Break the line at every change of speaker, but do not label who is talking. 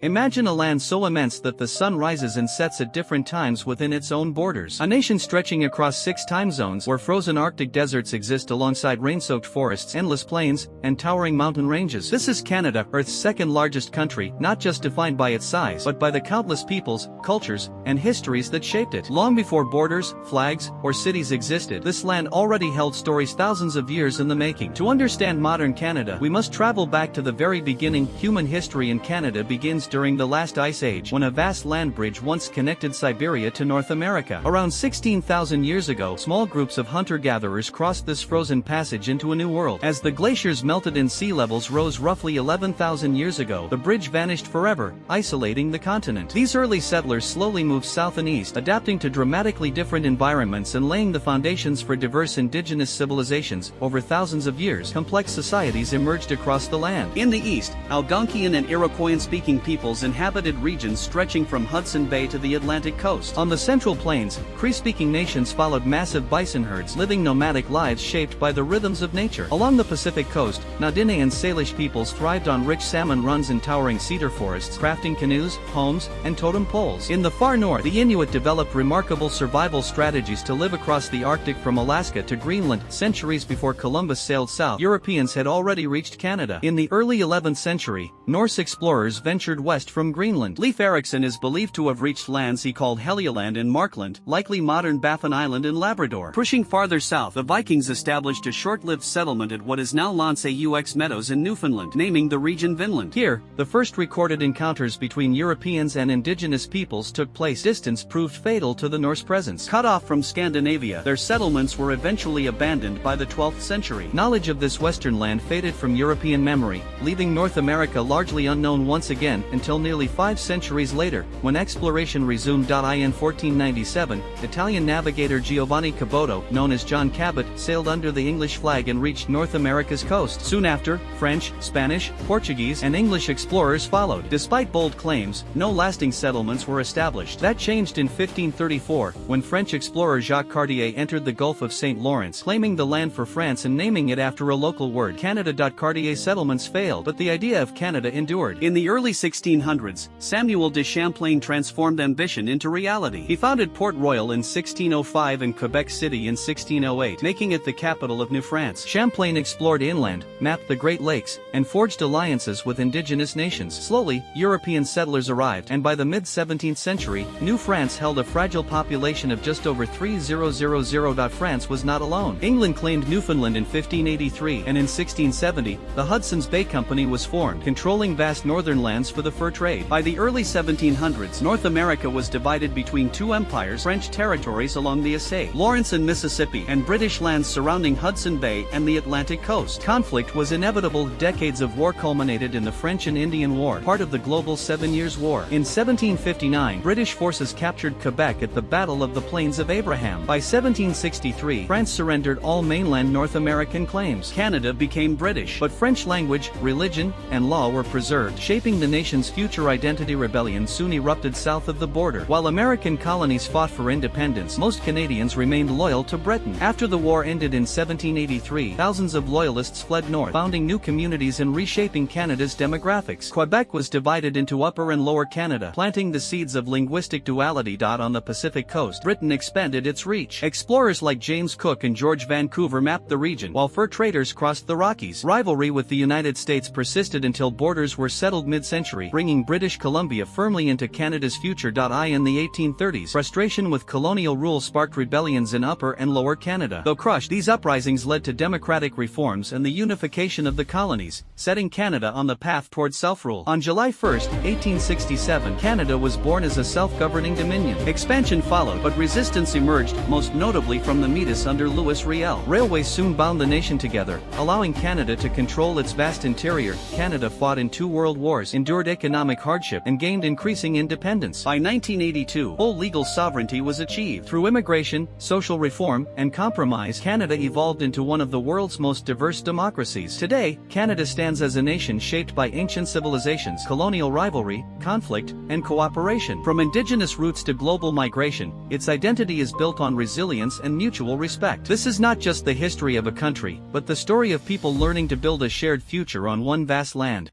Imagine a land so immense that the sun rises and sets at different times within its own borders. A nation stretching across 6 time zones where frozen Arctic deserts exist alongside rain-soaked forests, endless plains, and towering mountain ranges. This is Canada, Earth's second largest country, not just defined by its size, but by the countless peoples, cultures, and histories that shaped it. Long before borders, flags, or cities existed, this land already held stories thousands of years in the making. To understand modern Canada, we must travel back to the very beginning. Human history in Canada begins during the last ice age, when a vast land bridge once connected Siberia to North America. Around 16,000 years ago, small groups of hunter-gatherers crossed this frozen passage into a new world. As the glaciers melted and sea levels rose roughly 11,000 years ago, the bridge vanished forever, isolating the continent. These early settlers slowly moved south and east, adapting to dramatically different environments and laying the foundations for diverse indigenous civilizations. Over thousands of years, complex societies emerged across the land. In the east, Algonquian and Iroquoian-speaking peoples inhabited regions stretching from Hudson Bay to the Atlantic coast. On the Central Plains, Cree-speaking nations followed massive bison herds, living nomadic lives shaped by the rhythms of nature. Along the Pacific coast, Naudine and Salish peoples thrived on rich salmon runs and towering cedar forests, crafting canoes, homes, and totem poles. In the far north, the Inuit developed remarkable survival strategies to live across the Arctic from Alaska to Greenland. Centuries before Columbus sailed south, Europeans had already reached Canada. In the early 11th century, Norse explorers ventured west from Greenland. Leif Erikson is believed to have reached lands he called Helluland and Markland, likely modern Baffin Island in Labrador. Pushing farther south, the Vikings established a short-lived settlement at what is now Lanse Meadows in Newfoundland, naming the region Vinland. Here, the first recorded encounters between Europeans and indigenous peoples took place. Distance proved fatal to the Norse presence. Cut off from Scandinavia, their settlements were eventually abandoned by the 12th century. Knowledge of this western land faded from European memory, leaving North America largely unknown once again until nearly 5 centuries later, when exploration resumed. In 1497, Italian navigator Giovanni Caboto, known as John Cabot, sailed under the English flag and reached North America's coast. Soon after, French, Spanish, Portuguese, and English explorers followed. Despite bold claims, no lasting settlements were established. That changed in 1534, when French explorer Jacques Cartier entered the Gulf of St. Lawrence, claiming the land for France and naming it after a local word. Canada. Cartier's settlements failed, but the idea of Canada endured. In the early 1600s, Samuel de Champlain transformed ambition into reality. He founded Port Royal in 1605 and Quebec City in 1608, making it the capital of New France. Champlain explored inland, mapped the Great Lakes, and forged alliances with indigenous nations. Slowly, European settlers arrived, and by the mid-17th century, New France held a fragile population of just over 3,000. France was not alone. England claimed Newfoundland in 1583, and in 1670, the Hudson's Bay Company was formed, controlling vast northern lands for the fur trade. By the early 1700s, North America was divided between two empires: French territories along the St. Lawrence and Mississippi, and British lands surrounding Hudson Bay and the Atlantic coast. Conflict was inevitable. Decades of war culminated in the French and Indian War, part of the global 7 Years' War. In 1759, British forces captured Quebec at the Battle of the Plains of Abraham. By 1763, France surrendered all mainland North American claims. Canada became British, but French language, religion, and law were preserved, shaping the nation's future identity. Rebellion soon erupted south of the border. While American colonies fought for independence, most Canadians remained loyal to Britain. After the war ended in 1783, thousands of loyalists fled north, founding new communities and reshaping Canada's demographics. Quebec was divided into Upper and Lower Canada, planting the seeds of linguistic duality. On the Pacific coast, Britain expanded its reach. Explorers like James Cook and George Vancouver mapped the region, while fur traders crossed the Rockies. Rivalry with the United States persisted until borders were settled mid-century, bringing British Columbia firmly into Canada's future. In the 1830s, frustration with colonial rule sparked rebellions in Upper and Lower Canada. Though crushed, these uprisings led to democratic reforms and the unification of the colonies, setting Canada on the path toward self-rule. On July 1, 1867, Canada was born as a self-governing dominion. Expansion followed, but resistance emerged, most notably from the Meadows under Louis Riel. Railways soon bound the nation together, allowing Canada to control its vast interior. Canada fought in 2 world wars, endured economic hardship, and gained increasing independence. By 1982, full legal sovereignty was achieved. Through immigration, social reform, and compromise, Canada evolved into one of the world's most diverse democracies. Today, Canada stands as a nation shaped by ancient civilizations, colonial rivalry, conflict, and cooperation. From indigenous roots to global migration, its identity is built on resilience and mutual respect. This is not just the history of a country, but the story of people learning to build a shared future on one vast land.